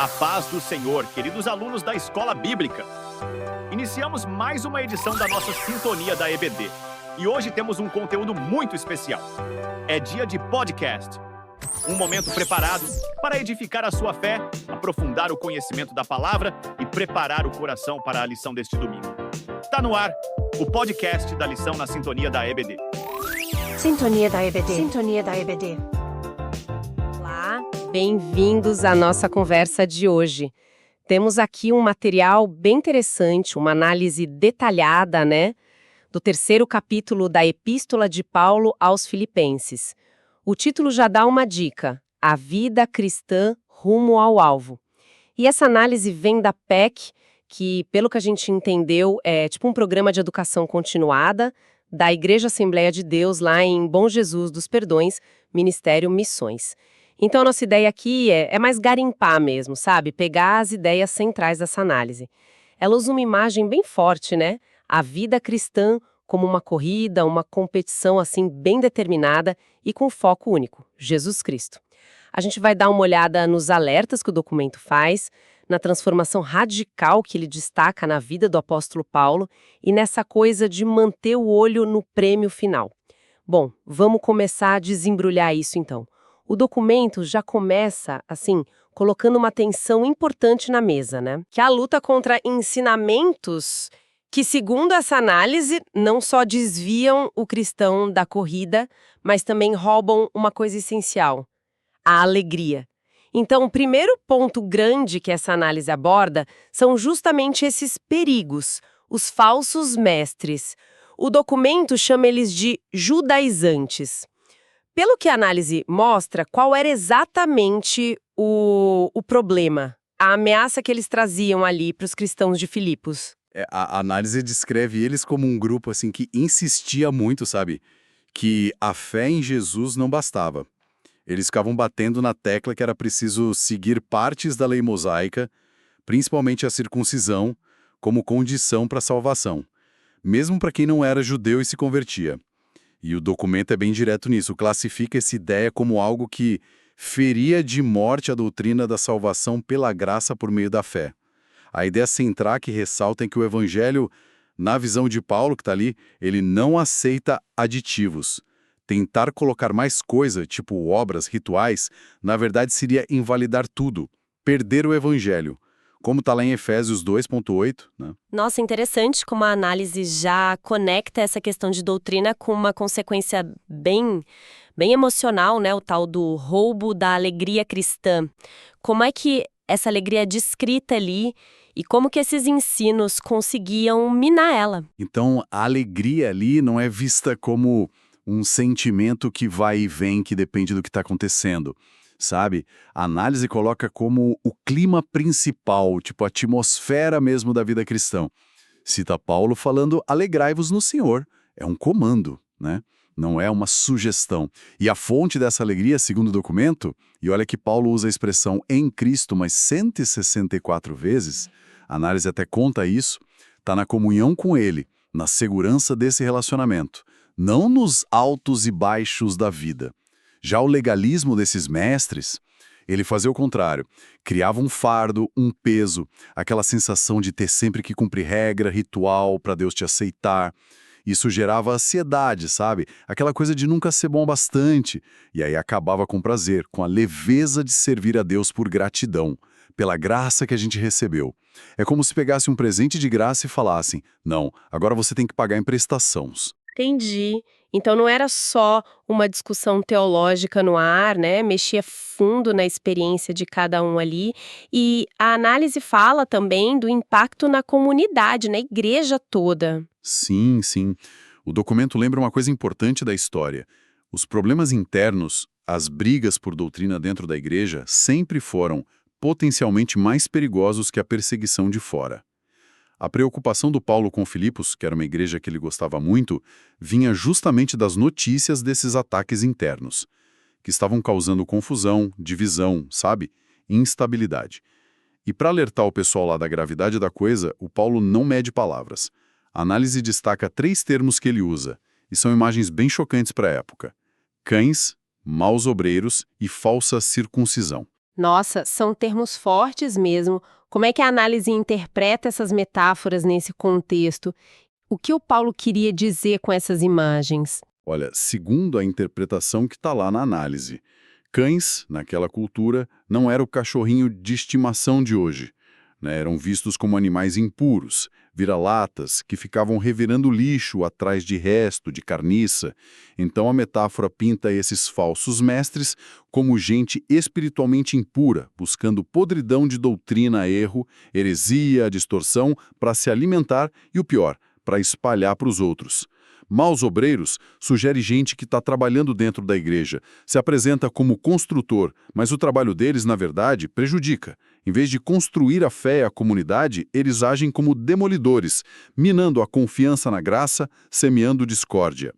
A paz do Senhor, queridos alunos da Escola Bíblica. Iniciamos mais uma edição da nossa Sintonia da EBD. E hoje temos um conteúdo muito especial. É dia de podcast. Um momento preparado para edificar a sua fé, aprofundar o conhecimento da palavra e preparar o coração para a lição deste domingo. Está no ar o podcast da lição na Sintonia da EBD. Sintonia da EBD. Sintonia da EBD. Olá, bem-vindos à nossa conversa de hoje. Temos aqui um material bem interessante, uma análise detalhada, do terceiro capítulo da Epístola de Paulo aos Filipenses. O título já dá uma dica: A Vida Cristã Rumo ao Alvo. E essa análise vem da PEC, que, pelo que a gente entendeu, é tipo um programa de educação continuada da Igreja Assembleia de Deus, lá em Bom Jesus dos Perdões, Ministério Missões. Então, a nossa ideia aqui é mais garimpar mesmo, sabe? Pegar as ideias centrais dessa análise. Ela usa uma imagem bem forte, A vida cristã como uma corrida, uma competição assim bem determinada e com foco único, Jesus Cristo. A gente vai dar uma olhada nos alertas que o documento faz, na transformação radical que ele destaca na vida do apóstolo Paulo e nessa coisa de manter o olho no prêmio final. Bom, vamos começar a desembrulhar isso então. O documento já começa, colocando uma tensão importante na mesa, Que é a luta contra ensinamentos que, segundo essa análise, não só desviam o cristão da corrida, mas também roubam uma coisa essencial: a alegria. Então, o primeiro ponto grande que essa análise aborda são justamente esses perigos, os falsos mestres. O documento chama eles de judaizantes. Pelo que a análise mostra, qual era exatamente o problema, a ameaça que eles traziam ali para os cristãos de Filipos? A análise descreve eles como um grupo que insistia muito, que a fé em Jesus não bastava. Eles ficavam batendo na tecla que era preciso seguir partes da lei mosaica, principalmente a circuncisão, como condição para a salvação, mesmo para quem não era judeu e se convertia. E o documento é bem direto nisso, classifica essa ideia como algo que feria de morte a doutrina da salvação pela graça por meio da fé. A ideia central que ressalta é que o evangelho, na visão de Paulo, que está ali, ele não aceita aditivos. Tentar colocar mais coisa, tipo obras, rituais, na verdade seria invalidar tudo, perder o evangelho. Como está lá em Efésios 2,8, Nossa, interessante como a análise já conecta essa questão de doutrina com uma consequência bem emocional, o tal do roubo da alegria cristã. Como é que essa alegria é descrita ali e como que esses ensinos conseguiam minar ela? Então, a alegria ali não é vista como um sentimento que vai e vem, que depende do que está acontecendo. A análise coloca como o clima principal, tipo a atmosfera mesmo da vida cristã. Cita Paulo falando: alegrai-vos no Senhor. É um comando, Não é uma sugestão. E a fonte dessa alegria, segundo o documento, e olha que Paulo usa a expressão em Cristo, mas 164 vezes, a análise até conta isso, está na comunhão com Ele, na segurança desse relacionamento, não nos altos e baixos da vida. Já o legalismo desses mestres, ele fazia o contrário. Criava um fardo, um peso, aquela sensação de ter sempre que cumprir regra, ritual, para Deus te aceitar. Isso gerava ansiedade, Aquela coisa de nunca ser bom bastante. E aí acabava com prazer, com a leveza de servir a Deus por gratidão, pela graça que a gente recebeu. É como se pegasse um presente de graça e falassem: não, agora você tem que pagar em prestações. Entendi. Então não era só uma discussão teológica no ar, Mexia fundo na experiência de cada um ali. E a análise fala também do impacto na comunidade, na igreja toda. Sim, sim. O documento lembra uma coisa importante da história. Os problemas internos, as brigas por doutrina dentro da igreja, sempre foram potencialmente mais perigosos que a perseguição de fora. A preocupação do Paulo com Filipos, que era uma igreja que ele gostava muito, vinha justamente das notícias desses ataques internos, que estavam causando confusão, divisão, instabilidade. E para alertar o pessoal lá da gravidade da coisa, o Paulo não mede palavras. A análise destaca 3 termos que ele usa, e são imagens bem chocantes para a época: cães, maus obreiros e falsa circuncisão. Nossa, são termos fortes mesmo. Como é que a análise interpreta essas metáforas nesse contexto? O que o Paulo queria dizer com essas imagens? Olha, segundo a interpretação que está lá na análise, cães, naquela cultura, não era o cachorrinho de estimação de hoje, né? Eram vistos como animais impuros, vira-latas, que ficavam revirando lixo atrás de resto, de carniça. Então a metáfora pinta esses falsos mestres como gente espiritualmente impura, buscando podridão de doutrina, erro, heresia, distorção, para se alimentar e, o pior, para espalhar para os outros. Maus obreiros sugere gente que está trabalhando dentro da igreja, se apresenta como construtor, mas o trabalho deles, na verdade, prejudica. Em vez de construir a fé e a comunidade, eles agem como demolidores, minando a confiança na graça, semeando discórdia.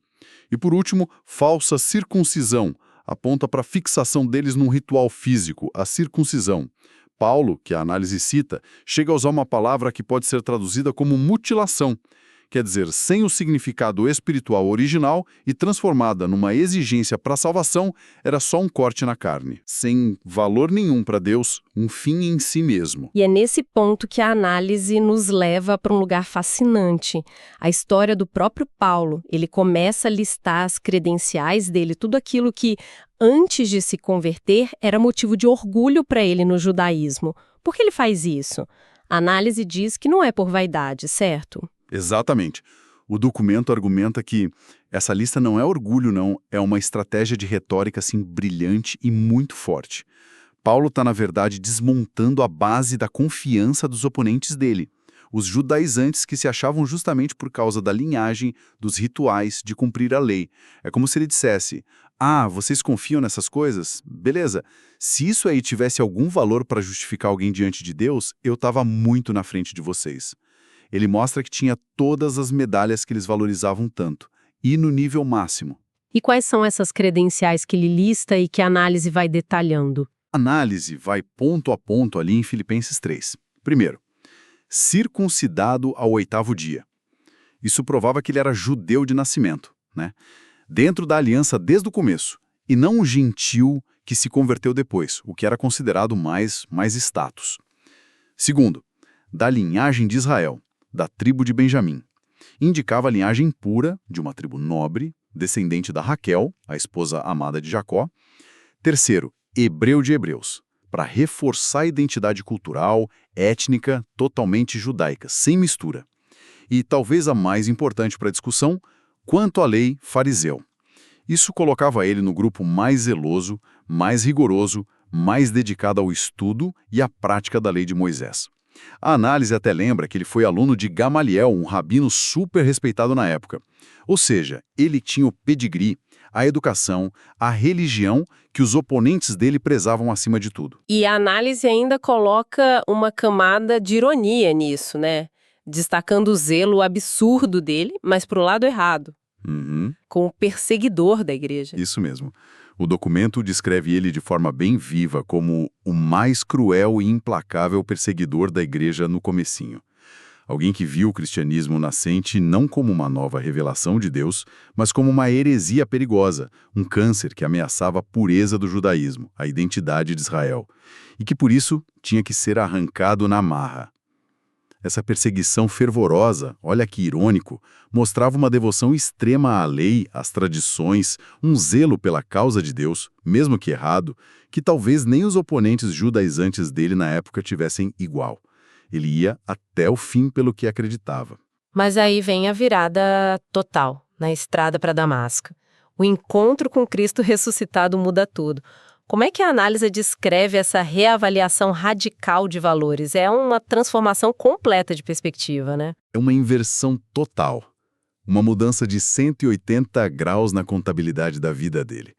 E por último, falsa circuncisão, aponta para a fixação deles num ritual físico, a circuncisão. Paulo, que a análise cita, chega a usar uma palavra que pode ser traduzida como mutilação. Quer dizer, sem o significado espiritual original e transformada numa exigência para a salvação, era só um corte na carne, sem valor nenhum para Deus, um fim em si mesmo. E é nesse ponto que a análise nos leva para um lugar fascinante. A história do próprio Paulo. Ele começa a listar as credenciais dele, tudo aquilo que, antes de se converter, era motivo de orgulho para ele no judaísmo. Por que ele faz isso? A análise diz que não é por vaidade, certo? Exatamente. O documento argumenta que essa lista não é orgulho, não, é uma estratégia de retórica assim brilhante e muito forte. Paulo está, na verdade, desmontando a base da confiança dos oponentes dele, os judaizantes que se achavam justamente por causa da linhagem, dos rituais, de cumprir a lei. É como se ele dissesse: ah, vocês confiam nessas coisas? Beleza. Se isso aí tivesse algum valor para justificar alguém diante de Deus, eu estava muito na frente de vocês. Ele mostra que tinha todas as medalhas que eles valorizavam tanto, e no nível máximo. E quais são essas credenciais que ele lista e que a análise vai detalhando? A análise vai ponto a ponto ali em Filipenses 3. Primeiro, circuncidado ao 8º dia. Isso provava que ele era judeu de nascimento, né? Dentro da aliança desde o começo, e não um gentil que se converteu depois, o que era considerado mais status. Segundo, da linhagem de Israel, da tribo de Benjamim. Indicava a linhagem pura de uma tribo nobre, descendente da Raquel, a esposa amada de Jacó. Terceiro, hebreu de hebreus, para reforçar a identidade cultural, étnica, totalmente judaica, sem mistura. E talvez a mais importante para a discussão, quanto à lei, fariseu. Isso colocava ele no grupo mais zeloso, mais rigoroso, mais dedicado ao estudo e à prática da lei de Moisés. A análise até lembra que ele foi aluno de Gamaliel, um rabino super respeitado na época. Ou seja, ele tinha o pedigree, a educação, a religião que os oponentes dele prezavam acima de tudo. E a análise ainda coloca uma camada de ironia nisso, né? Destacando o zelo absurdo dele, mas pro lado errado. Com o perseguidor da igreja. Isso mesmo. O documento descreve ele de forma bem viva como o mais cruel e implacável perseguidor da igreja no comecinho. Alguém que viu o cristianismo nascente não como uma nova revelação de Deus, mas como uma heresia perigosa, um câncer que ameaçava a pureza do judaísmo, a identidade de Israel, e que por isso tinha que ser arrancado na marra. Essa perseguição fervorosa, olha que irônico, mostrava uma devoção extrema à lei, às tradições, um zelo pela causa de Deus, mesmo que errado, que talvez nem os oponentes judaizantes dele na época tivessem igual. Ele ia até o fim pelo que acreditava. Mas aí vem a virada total, na estrada para Damasco. O encontro com Cristo ressuscitado muda tudo. Como é que a análise descreve essa reavaliação radical de valores? É uma transformação completa de perspectiva, né? É uma inversão total. Uma mudança de 180 graus na contabilidade da vida dele.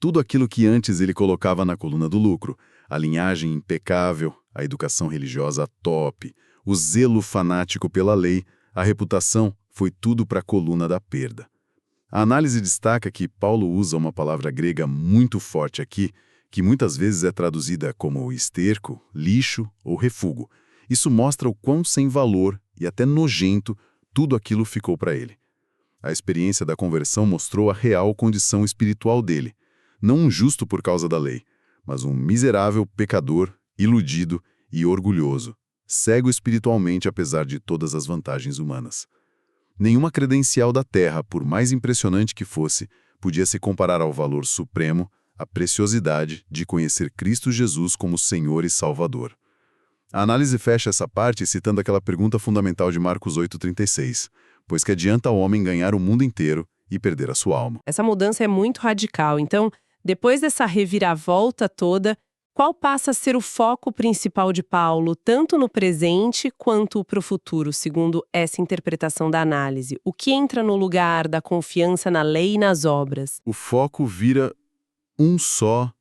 Tudo aquilo que antes ele colocava na coluna do lucro, a linhagem impecável, a educação religiosa top, o zelo fanático pela lei, a reputação, foi tudo para a coluna da perda. A análise destaca que Paulo usa uma palavra grega muito forte aqui, que muitas vezes é traduzida como esterco, lixo ou refúgio. Isso mostra o quão sem valor e até nojento tudo aquilo ficou para ele. A experiência da conversão mostrou a real condição espiritual dele. Não um justo por causa da lei, mas um miserável pecador, iludido e orgulhoso, cego espiritualmente apesar de todas as vantagens humanas. Nenhuma credencial da terra, por mais impressionante que fosse, podia se comparar ao valor supremo, à preciosidade de conhecer Cristo Jesus como Senhor e Salvador. A análise fecha essa parte citando aquela pergunta fundamental de Marcos 8,36, pois que adianta ao homem ganhar o mundo inteiro e perder a sua alma. Essa mudança é muito radical. Então, depois dessa reviravolta toda, qual passa a ser o foco principal de Paulo, tanto no presente quanto para o futuro, segundo essa interpretação da análise? O que entra no lugar da confiança na lei e nas obras? O foco vira um só,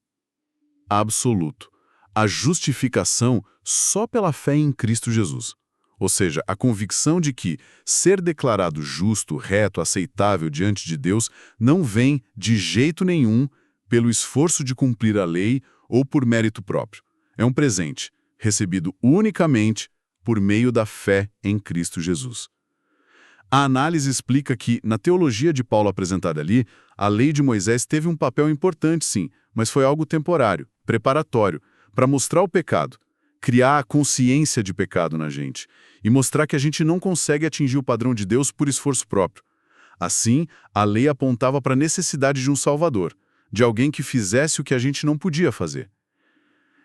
absoluto. A justificação só pela fé em Cristo Jesus. Ou seja, a convicção de que ser declarado justo, reto, aceitável diante de Deus não vem de jeito nenhum pelo esforço de cumprir a lei ou por mérito próprio. É um presente, recebido unicamente por meio da fé em Cristo Jesus. A análise explica que, na teologia de Paulo apresentada ali, a lei de Moisés teve um papel importante, sim, mas foi algo temporário, preparatório, para mostrar o pecado, criar a consciência de pecado na gente e mostrar que a gente não consegue atingir o padrão de Deus por esforço próprio. Assim, a lei apontava para a necessidade de um Salvador, de alguém que fizesse o que a gente não podia fazer.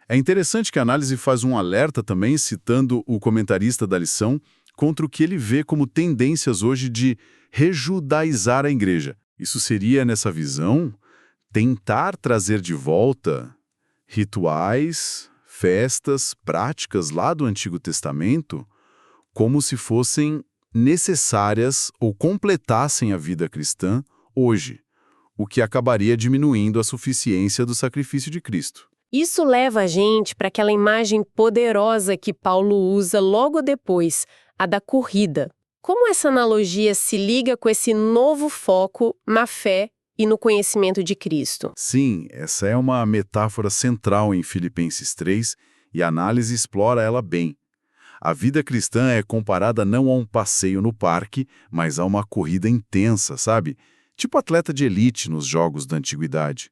É interessante que a análise faz um alerta também, citando o comentarista da lição, contra o que ele vê como tendências hoje de rejudaizar a igreja. Isso seria, nessa visão, tentar trazer de volta rituais, festas, práticas lá do Antigo Testamento, como se fossem necessárias ou completassem a vida cristã hoje, o que acabaria diminuindo a suficiência do sacrifício de Cristo. Isso leva a gente para aquela imagem poderosa que Paulo usa logo depois, a da corrida. Como essa analogia se liga com esse novo foco na fé e no conhecimento de Cristo? Sim, essa é uma metáfora central em Filipenses 3 e a análise explora ela bem. A vida cristã é comparada não a um passeio no parque, mas a uma corrida intensa, sabe? Tipo atleta de elite nos jogos da antiguidade.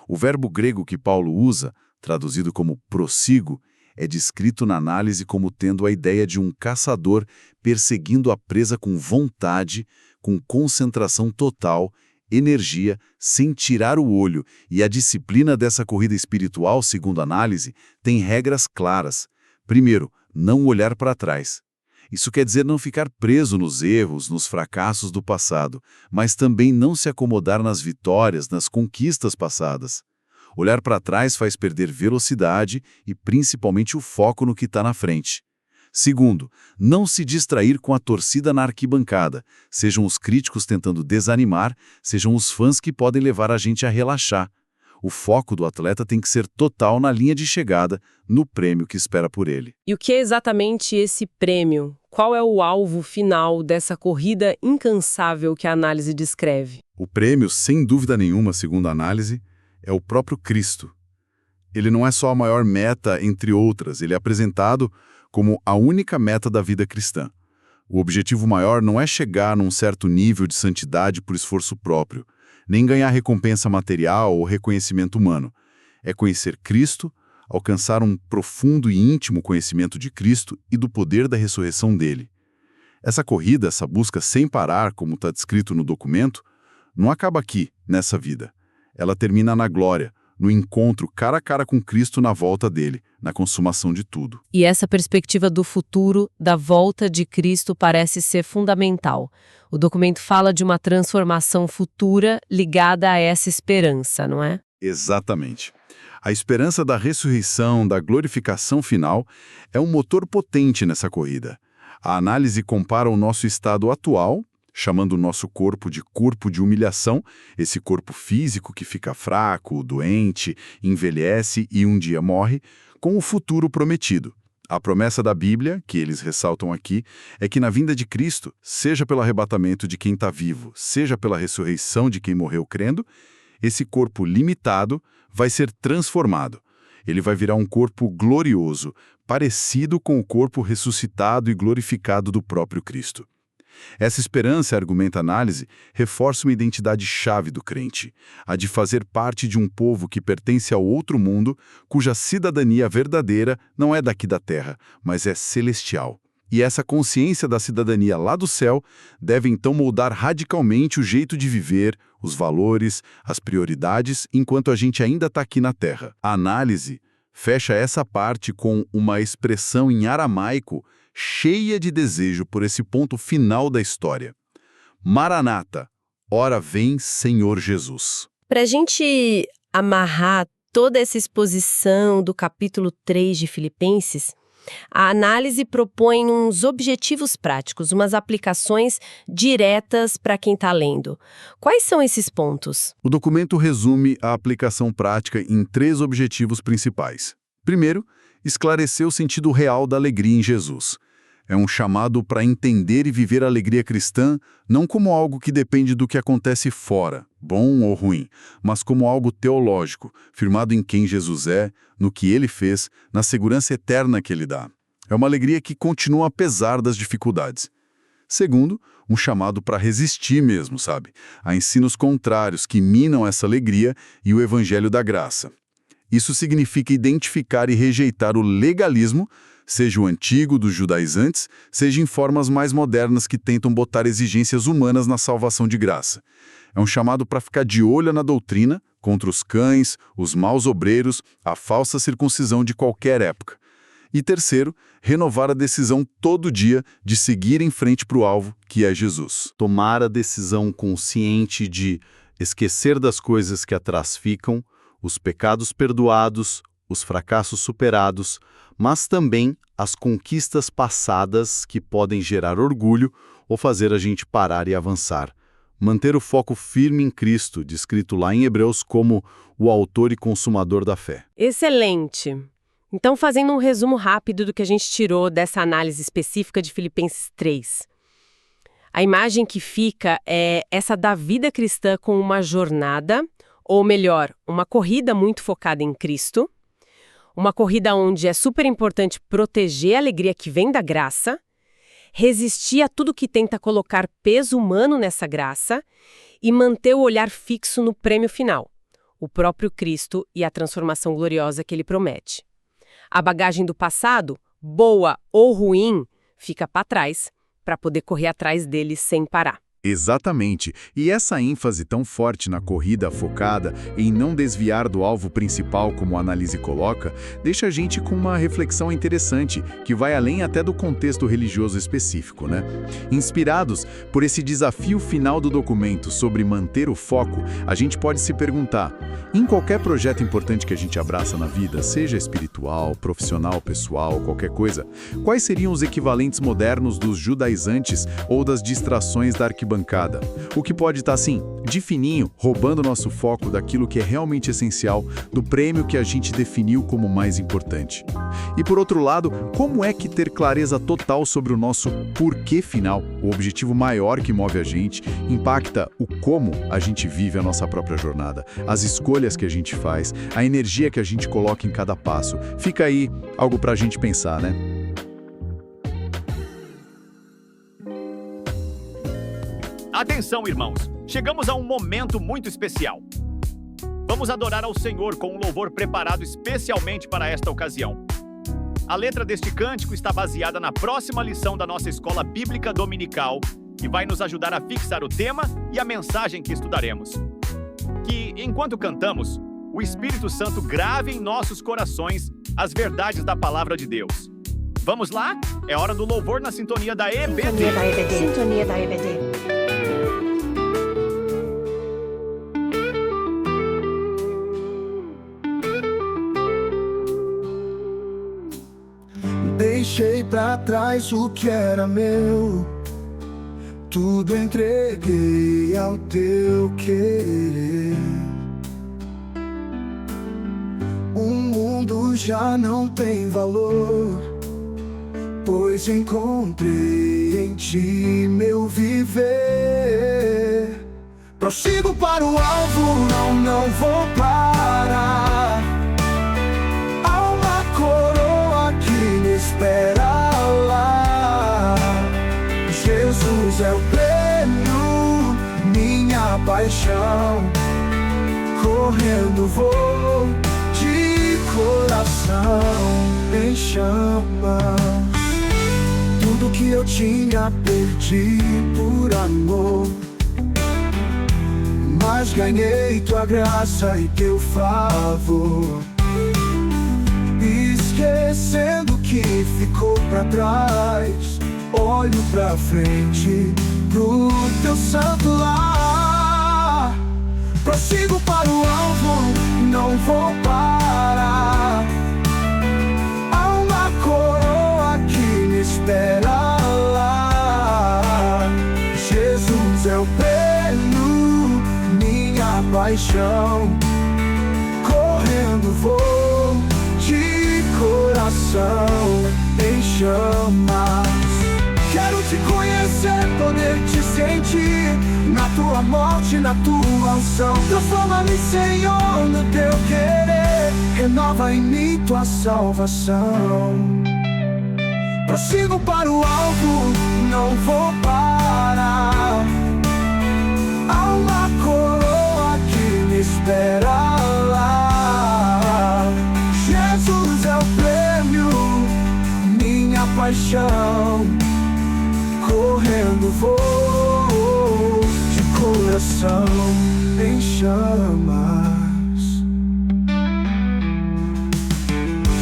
O verbo grego que Paulo usa, traduzido como prossigo, é descrito na análise como tendo a ideia de um caçador perseguindo a presa com vontade, com concentração total, energia, sem tirar o olho, e a disciplina dessa corrida espiritual, segundo a análise, tem regras claras. Primeiro, não olhar para trás. Isso quer dizer não ficar preso nos erros, nos fracassos do passado, mas também não se acomodar nas vitórias, nas conquistas passadas. Olhar para trás faz perder velocidade e principalmente o foco no que está na frente. Segundo, não se distrair com a torcida na arquibancada, sejam os críticos tentando desanimar, sejam os fãs que podem levar a gente a relaxar. O foco do atleta tem que ser total na linha de chegada, no prêmio que espera por ele. E o que é exatamente esse prêmio? Qual é o alvo final dessa corrida incansável que a análise descreve? O prêmio, sem dúvida nenhuma, segundo a análise, é o próprio Cristo. Ele não é só a maior meta entre outras, ele é apresentado como a única meta da vida cristã. O objetivo maior não é chegar num certo nível de santidade por esforço próprio, nem ganhar recompensa material ou reconhecimento humano. É conhecer Cristo, alcançar um profundo e íntimo conhecimento de Cristo e do poder da ressurreição dele. Essa corrida, essa busca sem parar, como está descrito no documento, não acaba aqui, nessa vida. Ela termina na glória, no encontro cara a cara com Cristo na volta dele, na consumação de tudo. E essa perspectiva do futuro, da volta de Cristo, parece ser fundamental. O documento fala de uma transformação futura ligada a essa esperança, não é? Exatamente. A esperança da ressurreição, da glorificação final, é um motor potente nessa corrida. A análise compara o nosso estado atual, chamando o nosso corpo de humilhação, esse corpo físico que fica fraco, doente, envelhece e um dia morre, com o futuro prometido. A promessa da Bíblia, que eles ressaltam aqui, é que na vinda de Cristo, seja pelo arrebatamento de quem está vivo, seja pela ressurreição de quem morreu crendo, esse corpo limitado vai ser transformado. Ele vai virar um corpo glorioso, parecido com o corpo ressuscitado e glorificado do próprio Cristo. Essa esperança, argumenta a análise, reforça uma identidade-chave do crente, a de fazer parte de um povo que pertence ao outro mundo, cuja cidadania verdadeira não é daqui da terra, mas é celestial. E essa consciência da cidadania lá do céu deve então moldar radicalmente o jeito de viver, os valores, as prioridades, enquanto a gente ainda está aqui na terra. A análise fecha essa parte com uma expressão em aramaico cheia de desejo por esse ponto final da história. Maranata, ora vem, Senhor Jesus. Para a gente amarrar toda essa exposição do capítulo 3 de Filipenses, a análise propõe uns objetivos práticos, umas aplicações diretas para quem está lendo. Quais são esses pontos? O documento resume a aplicação prática em 3 objetivos principais. Primeiro, esclarecer o sentido real da alegria em Jesus. É um chamado para entender e viver a alegria cristã não como algo que depende do que acontece fora, bom ou ruim, mas como algo teológico, firmado em quem Jesus é, no que ele fez, na segurança eterna que ele dá. É uma alegria que continua apesar das dificuldades. Segundo, um chamado para resistir mesmo, sabe? A ensinos contrários que minam essa alegria e o evangelho da graça. Isso significa identificar e rejeitar o legalismo, seja o antigo dos judaizantes, seja em formas mais modernas que tentam botar exigências humanas na salvação de graça. É um chamado para ficar de olho na doutrina, contra os cães, os maus obreiros, a falsa circuncisão de qualquer época. E terceiro, renovar a decisão todo dia de seguir em frente para o alvo, que é Jesus. Tomar a decisão consciente de esquecer das coisas que atrás ficam, os pecados perdoados, os fracassos superados, mas também as conquistas passadas que podem gerar orgulho ou fazer a gente parar e avançar. Manter o foco firme em Cristo, descrito lá em Hebreus como o autor e consumador da fé. Excelente! Então, fazendo um resumo rápido do que a gente tirou dessa análise específica de Filipenses 3. A imagem que fica é essa da vida cristã com uma jornada, ou melhor, uma corrida muito focada em Cristo, uma corrida onde é super importante proteger a alegria que vem da graça, resistir a tudo que tenta colocar peso humano nessa graça e manter o olhar fixo no prêmio final, o próprio Cristo e a transformação gloriosa que ele promete. A bagagem do passado, boa ou ruim, fica para trás, para poder correr atrás dele sem parar. Exatamente. E essa ênfase tão forte na corrida focada em não desviar do alvo principal, como a análise coloca, deixa a gente com uma reflexão interessante, que vai além até do contexto religioso específico, né? Inspirados por esse desafio final do documento sobre manter o foco, a gente pode se perguntar, em qualquer projeto importante que a gente abraça na vida, seja espiritual, profissional, pessoal, qualquer coisa, quais seriam os equivalentes modernos dos judaizantes ou das distrações da arquibancada? O que pode estar, assim, de fininho, roubando nosso foco daquilo que é realmente essencial, do prêmio que a gente definiu como mais importante. E por outro lado, como é que ter clareza total sobre o nosso porquê final, o objetivo maior que move a gente, impacta o como a gente vive a nossa própria jornada, as escolhas que a gente faz, a energia que a gente coloca em cada passo. Fica aí algo pra gente pensar, né? Atenção, irmãos! Chegamos a um momento muito especial. Vamos adorar ao Senhor com um louvor preparado especialmente para esta ocasião. A letra deste cântico está baseada na próxima lição da nossa escola bíblica dominical, que vai nos ajudar a fixar o tema e a mensagem que estudaremos. Que, enquanto cantamos, o Espírito Santo grave em nossos corações as verdades da palavra de Deus. Vamos lá? É hora do louvor na sintonia da EBD. Sintonia da EBD. Sintonia da EBD. Deixei pra trás o que era meu, tudo entreguei ao teu querer. O mundo já não tem valor, pois encontrei em ti meu viver. Prossigo para o alvo, não vou parar. Há uma coroa que me espera lá. Jesus é o prêmio, minha paixão. Correndo vou de coração em chamas. Tudo que eu tinha perdi por amor, mas ganhei tua graça e teu favor. Esquecendo o que ficou pra trás, olho pra frente, pro teu santo lar. Prossigo para o alvo, não vou parar. Há uma coroa que me espera lá. Jesus é o prêmio, minha paixão. Correndo vou de coração em chamas. Quero te conhecer, poder te sentir, na tua morte, na tua unção. Transforma-me, Senhor, no teu querer. Renova em mim tua salvação. Prossigo para o alvo, não vou parar. Há uma coroa que me espera lá. Jesus é o prêmio, minha paixão. Correndo vou de coração em chamas.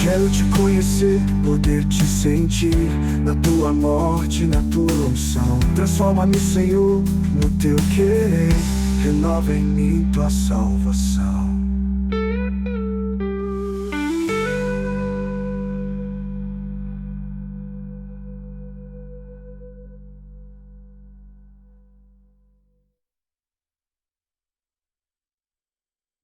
Quero te conhecer, poder te sentir, na tua morte, na tua unção. Transforma-me, Senhor, no teu querer. Renova em mim tua salvação.